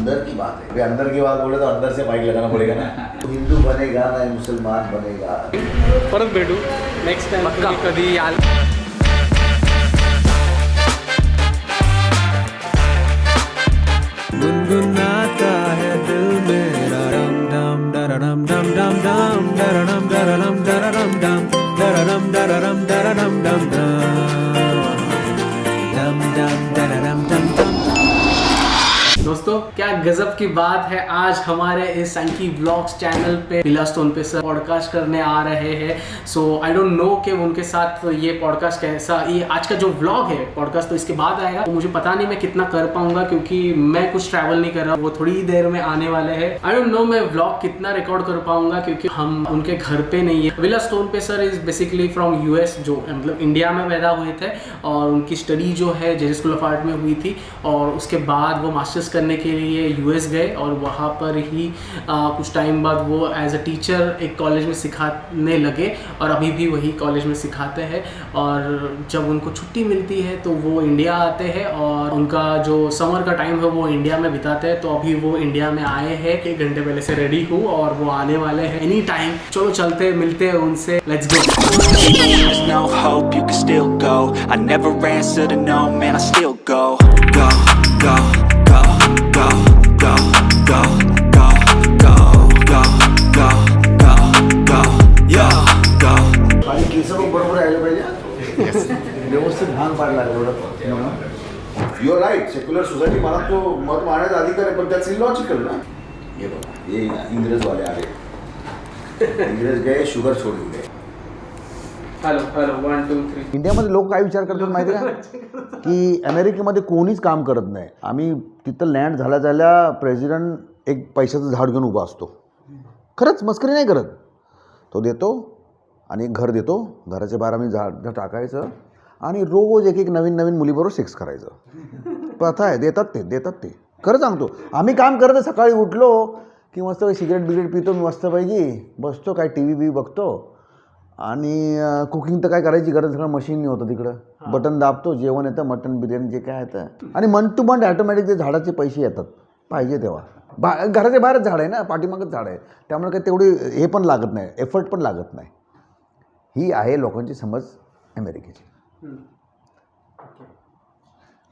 अंदर की बात है, अंदर की बात बोले तो अंदर से माइक लगाना पड़ेगा ना. हिंदू बनेगा ना मुसलमान बनेगा. परत भेटू नेक्स्ट टाइम तुम्ही कधी याल. गुनगुनाता है दिल मेरा रम डम डरडम डम डम डम डरडम डरडम डरडम डम डरडम डरडम डरडम डम डम डम डरडम डम डम. दोस्तों क्या गजब की बात है, आज हमारे इस संकी व्लॉग्स चैनल पे पिला स्टोन पे सर पॉडकास्ट करने आ रहे हैं. सो आई डोंट नो कि उनके साथ ये पॉडकास्ट कैसा, ये आज का जो व्लॉग है पॉडकास्ट तो इसके बाद आएगा, तो मुझे पता नहीं मैं कितना कर पाऊंगा क्योंकि मैं कुछ ट्रैवल नहीं कर रहा. वो थोड़ी देर में आने वाले हैं. आई डोंट नो मैं व्लॉग कितना रिकॉर्ड कर पाऊंगा क्योंकि हम उनके घर पे नहीं है. Villa stone pay sir is basically from US, जो मतलब इंडिया में पैदा हुए थे और उनकी स्टडी जो है जे स्कूल ऑफ आर्ट में हुई थी और उसके बाद वो मास्टर्स करने के लिए यूएस गए और वहाँ पर ही कुछ टाइम बाद वो एज अ टीचर एक कॉलेज में सिखाने लगे और अभी भी वही कॉलेज में सिखाते हैं. और जब उनको छुट्टी मिलती है तो वो इंडिया आते हैं और उनका जो समर का टाइम है वो इंडिया में बिताते हैं. तो अभी वो इंडिया में आए हैं, 1 घंटे पहले से रेडी हूँ और वो आने वाले हैं एनी टाइम. चलो चलते मिलते हैं उनसे, let's go. There's no hope, you can still go. I never answer to no, man, I still go. Go, go, go, go, go, go, go, go, go, go, go, go, yo, go. आणि केस बरोबर राहिलं पाहिजे, व्यवस्थित भांग पाडला एवढं. You are right, secular society मला तो मत मांडण्याचा अधिकार आहे, पण त्याच इलॉजिकल ना. हे बघा, हे इंग्रजवाले आले, इंग्रज गए, शुगर सोडून गए. Hello hello 1 2 3. इंडियामध्ये लोक काय विचार करतात माहिती आहे का, की अमेरिकेमध्ये कोणीच काम करत नाही. आम्ही तिथं लँड झाल्या प्रेसिडेंट एक पैशाचं झाड घेऊन उभा असतो. खरंच मस्करी नाही करत. तो देतो आणि एक घर देतो, घराच्या बाहेर आम्ही झाड टाकायचं आणि रोज एक एक नवीन नवीन मुलीबरोबर सेक्स करायचं. प्रथा आहे, देतात ते खरं सांगतो. आम्ही काम करत सकाळी उठलो की मस्त सिगरेट बिगरेट पितो, मी मस्तपैकी बसतो, काय टी व्ही बघतो आणि कुकिंग तर काय करायची गरज, सगळं मशीन होतं तिकडं. बटन दाबतो, जेवण येतं, मटन बिर्याणी जे काय येतं आणि मन टू मंथ ॲटोमॅटिक ते झाडाचे पैसे येतात पाहिजे तेव्हा. घराच्या बाहेरच झाड आहे ना, पाठीमागच झाड आहे, त्यामुळे काही तेवढी हे पण लागत नाही, एफर्ट पण लागत नाही. ही आहे लोकांची समज अमेरिकेची.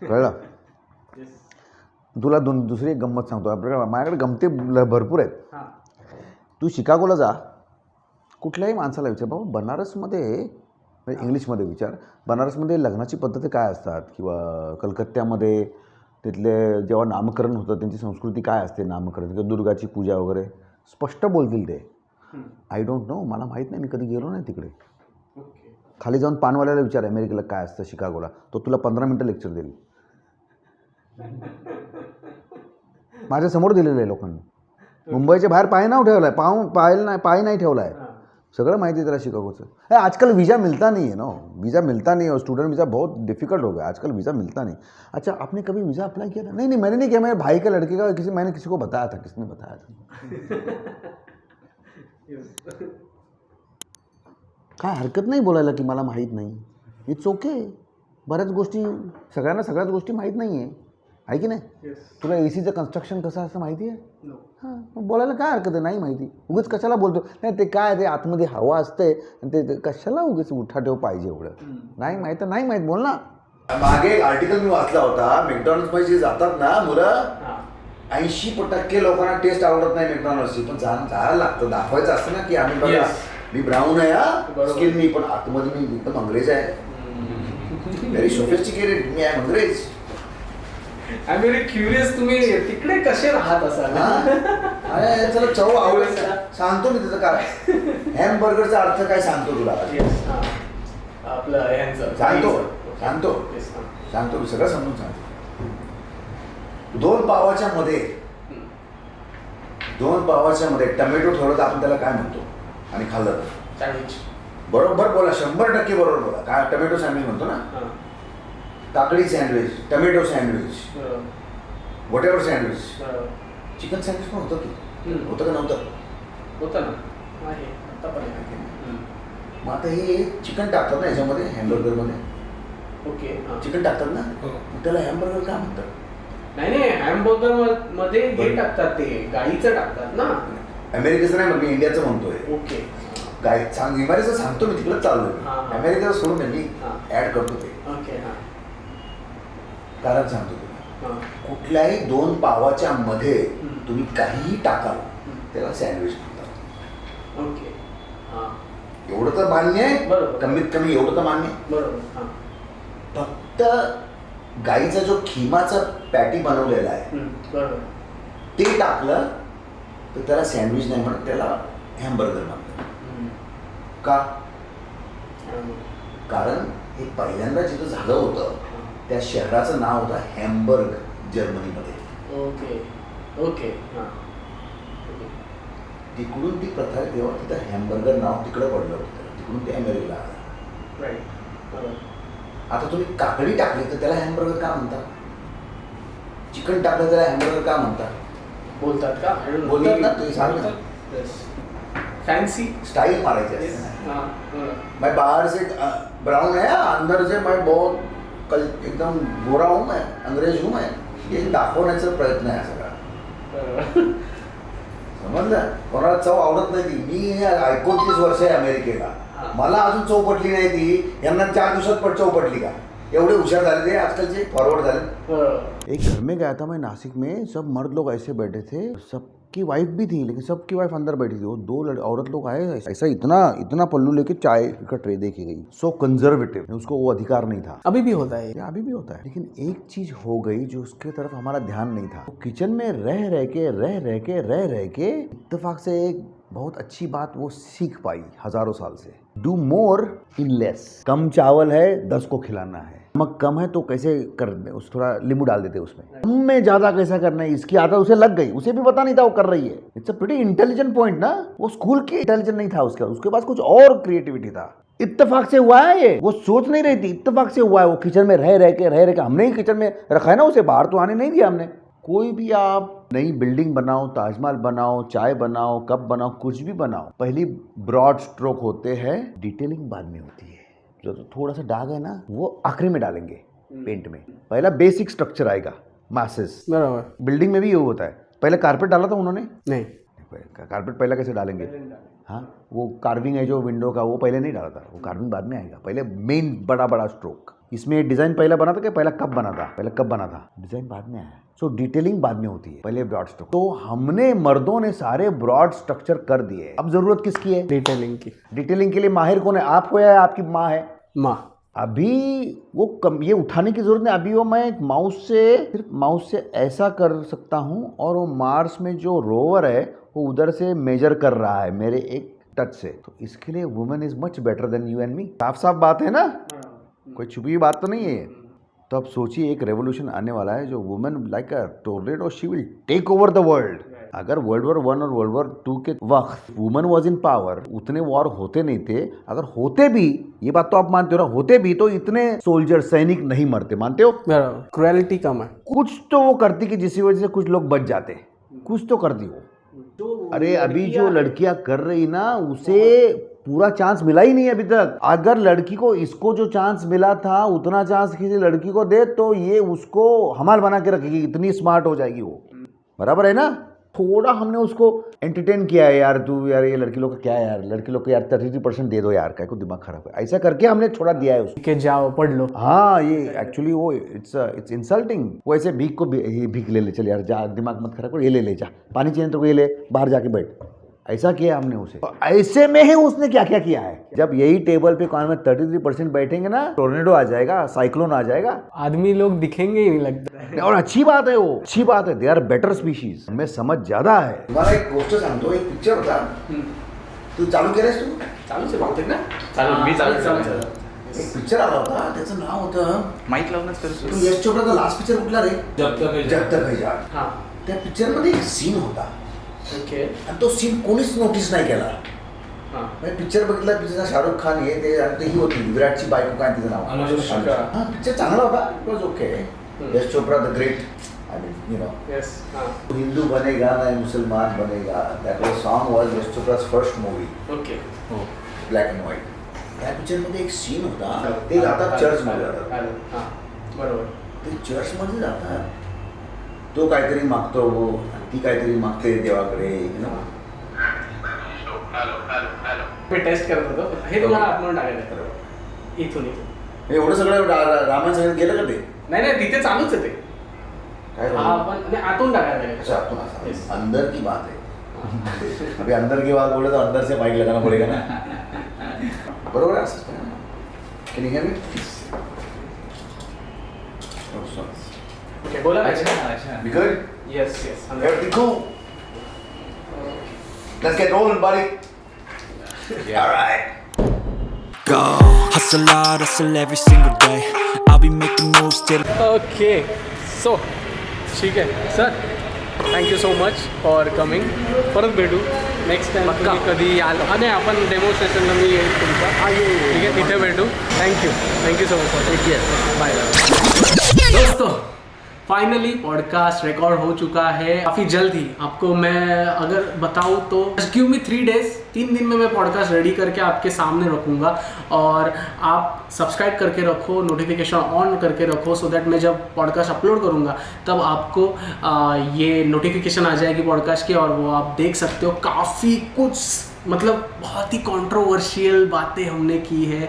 कळलं. तुला दुसरी एक गंमत सांगतो. आपल्याकडे माझ्याकडे गमते भरपूर आहेत. तू शिकागोला जा, कुठल्याही माणसाला विचार, बाबा बनारसमध्ये म्हणजे इंग्लिशमध्ये विचार, बनारसमध्ये लग्नाची पद्धती काय असतात, किंवा कलकत्त्यामध्ये तिथले जेव्हा नामकरण होतं त्यांची संस्कृती काय असते, नामकरण किंवा दुर्गाची पूजा वगैरे स्पष्ट बोलतील ते. आय डोंट नो, मला माहीत नाही, मी कधी गेलो नाही तिकडे. खाली जाऊन पानवाल्याला विचार अमेरिकेला काय असतं शिकागोला, तो तुला 15 मिनटं लेक्चर देईल. माझ्यासमोर दिलेलं आहे लोकांनी. मुंबईच्या बाहेर पाय नाव ठेवला आहे, पाय नाही ठेवला आहे. सगळं माहिती आहे त्याला शिकागोचं. आजकल वीज़ा मिलता नहीं है, नो वीज़ा मिलता नहीं है और स्टूडेंट वीज़ा बहुत डिफिकल्ट हो गया आजकल, वीज़ा मिलता नहीं. अच्छा, आपने कभी वीज़ा अप्लाई किया था? नहीं मैंने नहीं किया, मेरे भाई का लड़के का मैंने किसी को बताया था. किसने बताया था? काय हरकत नाही बोलायला की मला माहीत नाही. It's okay. बऱ्याच गोष्टी सगळ्यांना सगळ्याच गोष्टी माहीत नाही आहे की नाही. तुला एसीचं कन्स्ट्रक्शन कसं असं माहिती आहे? हां, बोलायला काय हरकत आहे, नाही माहिती. उगीच कशाला बोलतो, नाही ते काय ते आतमध्ये हवा असते आणि ते कशाला उगीच उठाठेव पाहिजे एवढं. नाही माहीत, नाही माहीत, बोल ना. मागे एक आर्टिकल मी वाचला होता, मॅकडॉनल्ड्समध्ये जे जातात ना मुलं, 80% लोकांना टेस्ट आवडत नाही मॅकडॉनल्ड्सची, पण जायला लागतं, दाखवायचं असतं ना की आम्ही बघा मी ब्राऊन आहे, हा स्किन मी, पण आतमध्ये मी एकदम अंग्रेज आहे, व्हेरी सोफिस्टिकेटेड, मी आहे अंग्रेज. आय एम व्हेरी क्युरियस, तुम्ही तिकडे कसे राहत असाल? अरे चला, चव आवडेल सांगतो मी त्याचं काय. हॅमबर्गरचा अर्थ काय सांगतो तुला, आपलं सांगतो मी सगळं समजून सांगतो. 2 पावाच्या मध्ये टमॅटो ठेवलं तर आपण त्याला काय म्हणतो, आणि खाल्लं सँडविच. बरोबर बोला, 100% बरोबर बोला. काय टमॅटो सँडविच म्हणतो ना, काकडी sandwich, tomato sandwich, what ever sandwich. Chicken sandwich पण होतं की होतं का नव्हतं? होतं ना, आहे आता पण. मग आता हे चिकन टाकतात ना याच्यामध्ये, हॅमबर्गरमध्ये. ओके, चिकन टाकतात ना, त्याला हॅमबर्गर काय म्हणतात? नाही हॅमबर्गर मध्ये हे टाकतात, ते गाईचं टाकतात ना. अमेरिकेचं नाही मी इंडियाचं म्हणतोय. ओके. गाय सांग इमारीचं सांगतो मी, तिकडे चाललोय. हा. अमेरिकेचं सोडून दे, मी हा. ऍड करतो ते. ओके. हा. कारण सांगतो तुम्ही, हा. कुठल्याही 2 पावाच्या मध्ये हम्म. तुम्ही काहीही टाकाल त्याला सँडविच म्हणतात. ओके. हा. एवढं तर मान्य आहे, बरोबर. कमीत कमी एवढं तर मान्य आहे. बरोबर. हा. फक्त गाईचा जो खिमाचा पॅटी बनवलेला आहे बरोबर. ते टाकलं तर त्याला सँडविच नाही म्हणत, त्याला हॅमबर्गर म्हणतात. का? कारण हे पहिल्यांदा जिथं झालं होतं त्या शहराचं नाव होतं हॅमबर्ग, जर्मनीमध्ये. ओके. ओके. हा. तिकडून ती प्रथा आहे, तेव्हा तिथं हॅमबर्गर नाव तिकडं पडलं होतं, तिकडून ते अमेरिकेला आलं. राईट. बरोबर. आता तुम्ही काकडी टाकली तर त्याला हॅमबर्गर का म्हणतात? चिकन टाकलं त्याला हॅमबर्गर का म्हणतात? बोलतात का? बोलतात ना, तुम्ही सांगा ना. फैंसी स्टाइल मारायची असते ना. हाँ. मैं बाहर से ब्राउन है, अंदर से मैं बहुत एकदम गोरा हूँ, मैं अंग्रेज हूँ, मैं ये दाखवण्याचा प्रयत्न आहे सगळा. समजलं? कोणाला चव आवडत नाही ती. मी 29 वर्ष आहे अमेरिकेला, मला अजून चव पटली नाही ती. यांना 4 दिवसात चव पटली का? एवढे हुशार झाले ते आजकालचे, फॉरवर्ड झाले. एक घर में गया था मैं नासिक में, सब मर्द लोग ऐसे बैठे थे, सबकी वाइफ भी थी लेकिन सबकी वाइफ अंदर बैठी थी. वो 2 औरत लोग आए, ऐसा इतना पल्लू लेके चाय का ट्रे देके गई. सो कंजर्वेटिव, उसको वो अधिकार नहीं था. अभी भी होता है. अभी भी होता है, लेकिन एक चीज हो गई जो उसके तरफ हमारा ध्यान नहीं था. वो किचन में रह रह के इत्तेफाक से एक बहुत अच्छी बात वो सीख पाई हजारों साल से. Do more in less. कम चावल है 10 को खिलाना है, नमक कम है तो कैसे कर दे, उस थोड़ा नींबू डाल देते उसमें. कम में ज्यादा कैसा करना है, इसकी आदत उसे लग गई, उसे भी पता नहीं था वो कर रही है. It's a pretty intelligent point ना. वो स्कूल की इंटेलिजेंट नहीं था उसके पास कुछ और क्रिएटिविटी था. इत्तेफाक से हुआ है ये, वो सोच नहीं रही थी, इत्तेफाक से हुआ है. वो किचन में रह के हमने ही किचन में रखा है ना उसे, बाहर तो आने नहीं दिया हमने. कोई भी आप नई बिल्डिंग बनाओ, ताजमहल बनाओ, चाय बनाओ, कप बनाओ, कुछ भी बनाओ, पहली ब्रॉड स्ट्रोक होते हैं, डिटेलिंग बाद में होती है. जो तो थोड़ा सा दाग है ना वो आखिरी में डालेंगे पेंट में. पहला बेसिक स्ट्रक्चर आएगा, मासेस. बराबर. बिल्डिंग में भी ये होता है. पहले कारपेट डाला था उन्होंने नहीं. कारपेट पहला कैसे डालेंगे? हाँ, वो कार्विंग है जो विंडो का, वो पहले नहीं डाला था, वो कार्विंग बाद में आएगा. पहले मेन बड़ा स्ट्रोक. इसमें डिजाइन पहला बना था कि पहला कप बना था? डिजाइन बाद में आया. सो डिटेलिंग बाद में होती है, पहले ब्रॉड स्ट्रोक. तो हमने मर्दों ने सारे ब्रॉड स्ट्रक्चर कर दिए. अब जरूरत किसकी है? डिटेलिंग की. डिटेलिंग के लिए माहिर कौन है? आप हो या आपकी माँ है? माँ. अभी वो ये उठाने की जरूरत नहीं. अभी वो मैं सिर्फ माउस से ऐसा कर सकता हूँ, और वो मार्स में जो रोवर है वो उधर से मेजर कर रहा है मेरे एक टच से. तो इसके लिए women is much better than you and me. साफ बात है ना, कोई छुपी बात तो नहीं है. तो अब सोचिए एक रेवोल्यूशन आने वाला है जो women like a tornado, she will take over the world. अगर World War I और World War II के वक्त वुमेन वॉज इन पावर, उतने वॉर होते नहीं थे. अगर होते भी, ये बात तो आप मानते हो ना, होते भी तो इतने सोल्जर सैनिक नहीं मरते. मानते हो? बराबर. क्रुएलिटी कम है. कुछ तो वो करती कि जिसकी वजह से कुछ लोग बच जाते, कुछ तो करती वो. अरे अभी जो लड़कियां कर रही ना, उसे पूरा चांस मिला ही नहीं अभी तक. अगर लड़की को इसको जो चांस मिला था उतना चांस किसी लड़की को दे तो ये उसको हमाल बना के रखेगी, इतनी स्मार्ट हो जाएगी वो. बराबर है ना. थोड़ा हमने उसको एंटरटेन किया है, यार तू यार ये लड़की लोग का क्या है यार, लड़की लोग को यार 33% दे दो यार, क्या को दिमाग खराब है, ऐसा करके हमने छोड़ा दिया है उसको के जाओ पढ़ लो. हाँ, ये एक्चुअली वो इट्स इंसल्टिंग. वो ऐसे भीख को भीख ले चल यार, जा दिमाग मत खराब कर, ये ले जा, पानी चाहिए तो ये ले, बाहर जाके बैठ. ऐसा किया हमने उसे. तो ऐसे में ही उसने क्या क्या किया है. जब यही टेबल पे कौन में 33% बैठेंगे ना, टोर्नेडो आ जाएगा, साइक्लोन आ जाएगा, आदमी लोग दिखेंगे ही नहीं लगता. और अच्छी बात है, वो अच्छी बात है. They are better species. हमें समझ ज्यादा है. तुम्हाला एक गोष्ट सांगतो, एक पिक्चर होता, तू चालू केलंस तू? चालूच आहे बहुतेक ना. एक पिक्चर आला होता, त्याचं नाव होतं, माईक लावूनच करतो. तो यश चोपडाचा लास्ट पिक्चर कुठला रे? जब जब तक है जान. हाँ. त्या पिक्चर मध्ये एक सीन होता, ओके. आणि तो सीन कोणीच नोटीस नाही केला. हाँ. पिक्चर बघितला, पिक्चरचा शाहरुख खान हे ते, आणि ही होती विराटची बायको, काय तिचं नाव? अनुष्का. हा, पिक्चर चांगला होता, it was okay. Yash Chopra the great, I mean you know, yes. हाँ. हिंदू बनेगा ना मुसलमान बनेगा, that was song was Yash चोपडाज first movie, okay. Black and white. त्या पिक्चरमध्ये एक सीन होता, ते जातात चर्चमध्ये जातात. हां. बरोबर. ते चर्चमध्ये जातात तो काहीतरी मागतो वो ती काहीतरी मागते देवाकडे you know? मी टेस्ट करत होतो हे तुम्हाला आतमधून टाकायचं इथून इथून एवढं सगळं रामायण सगळं गेलं का ते नाही नाही तिथे चालूच आहे ते काय हा झालं? पण नाही, आतून टाकायचं आहे. अच्छा आतून असं. Yes. अंदर की बात है अभी अंदर की बात बोले तो अंदर से माइक लगाना पड़ेगा ना बरोबर आहे असंच Can you hear me? Oh, sorry. Okay, बोला We good? Yes yes Everything cool? Let's get rolling, buddy. All right. Go, hustle hard, hustle every single day. I'll be making moves till okay so ठीक आहे sir thank you so much for coming परत भेटू next time तुम्ही कधी याल आणि आपण डेमॉन्स्ट्रेशनला मी येईल तुमचा ठीक आहे तिथे भेटू thank you so much take care bye दोस्तों फाइनली पॉडकास्ट रिकॉर्ड हो चुका है काफ़ी जल्द ही आपको मैं अगर बताऊँ तो गिव मी 3 days 3 दिन में मैं पॉडकास्ट रेडी करके आपके सामने रखूँगा और आप सब्सक्राइब करके रखो नोटिफिकेशन ऑन करके रखो सो दैट मैं जब पॉडकास्ट अपलोड करूँगा तब आपको ये नोटिफिकेशन आ जाएगी पॉडकास्ट की और वो आप देख सकते हो काफ़ी कुछ मतलब बहुत ही कंट्रोवर्शियल बातें हमने की है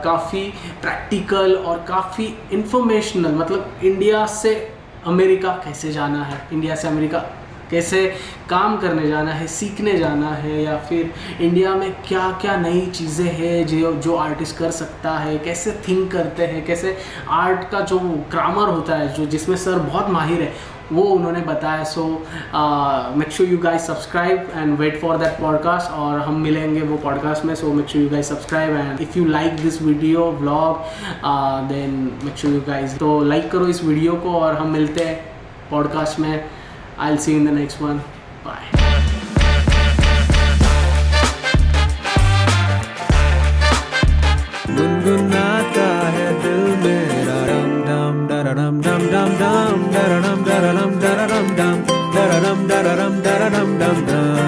काफ़ी प्रैक्टिकल और काफ़ी इंफॉर्मेशनल मतलब इंडिया से अमेरिका कैसे जाना है इंडिया से अमेरिका कैसे काम करने जाना है सीखने जाना है या फिर इंडिया में क्या क्या नई चीज़ें हैं जो आर्टिस्ट कर सकता है कैसे थिंक करते हैं कैसे आर्ट का जो ग्रामर होता है जो जिसमें सर बहुत माहिर है वो उन्होंने बताया so make sure you guys subscribe and wait for that podcast और हम मिलेंगे वो पॉडकास्ट में so make sure you guys subscribe and if you like this video vlog then make sure you guys तो लाइक करो इस video को और हम मिलते हैं पॉडकास्ट में I will see you in the next one bye गुनगुनाता है दिल मेरा रम डम डरडम डम डम डम डरडम डरडम डरडम डम डरडम डरडम डरडम डम डम